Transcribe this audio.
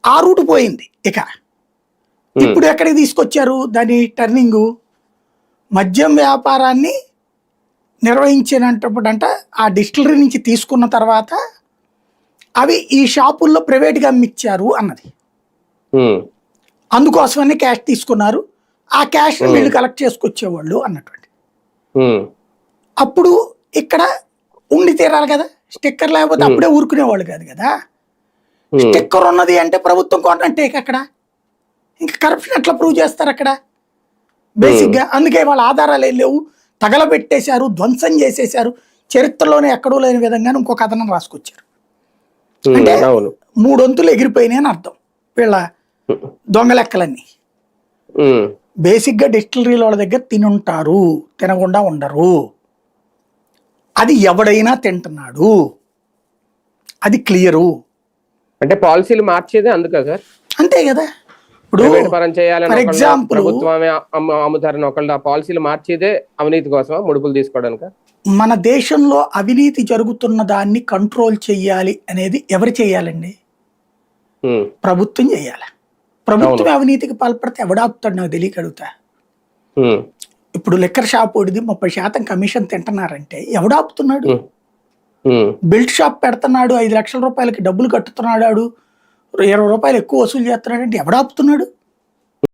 ఆ రూట్ పోయింది. ఇక ఇప్పుడు ఎక్కడికి తీసుకొచ్చారు దాని టర్నింగు? మద్యం వ్యాపారాన్ని నిర్వహించినప్పుడంట ఆ డిస్టిలరీ నుంచి తీసుకున్న తర్వాత అవి ఈ షాపుల్లో ప్రైవేట్గా అమ్మిచ్చారు అన్నది. అందుకోసమని క్యాష్ తీసుకున్నారు, ఆ క్యాష్ వీళ్ళు కలెక్ట్ చేసుకొచ్చేవాళ్ళు అన్నటువంటి. అప్పుడు ఇక్కడ ఉండి తీరాలి కదా, స్టిక్కర్ లేకపోతే అప్పుడే ఊరుకునేవాళ్ళు కాదు కదా. స్టిక్కర్ ఉన్నది అంటే ప్రభుత్వం కొనంటే అక్కడ ఇంకా కరప్షన్ ఎట్లా ప్రూవ్ చేస్తారు అక్కడ బేసిక్గా. అందుకే వాళ్ళ ఆధారాలు ఏం లేవు, తగలబెట్టేశారు, ధ్వంసం చేసేశారు. చరిత్రలోనే ఎక్కడో లేని విధంగా ఇంకో కథనం రాసుకొచ్చారు. అంటే 3 వంతులు ఎగిరిపోయినాయి అని అర్థం వీళ్ళ దొంగ లెక్కలన్నీ. బేసిక్గా డిస్టిలరీల వాళ్ళ దగ్గర తినుంటారు, తినకుండా ఉండరు. అది ఎవడైనా తింటున్నాడు, అది క్లియరు. అంటే పాలసీలు మార్చేదే అందుకే సార్. అంతే కదా. ఇప్పుడు ఫర్ ఎగ్జాంపుల్ ప్రభుత్వమే అమ్ముతారని ఒకళ్ళు పాలసీలు మార్చేదే అవినీతి కోసం, ముడుపులు తీసుకోవడానికి. మన దేశంలో అవినీతి జరుగుతున్న దాన్ని కంట్రోల్ చెయ్యాలి అనేది ఎవరు చేయాలండి? ప్రభుత్వం చేయాలి. ప్రభుత్వం అవినీతికి పాల్పడితే ఎవడాపుతాడు నాకు తెలియక అడుగుతా. ఇప్పుడు లిక్కర్ షాప్ ఓడిది 30% కమిషన్ తింటున్నారంటే ఎవడాపుతున్నాడు? బెల్ట్ షాప్ పెడుతున్నాడు, 5 లక్షల రూపాయలకి డబ్బులు కట్టుతున్నాడు, 20 రూపాయలు ఎక్కువ వసూలు చేస్తున్నాడు అంటే ఎవడాపుతున్నాడు?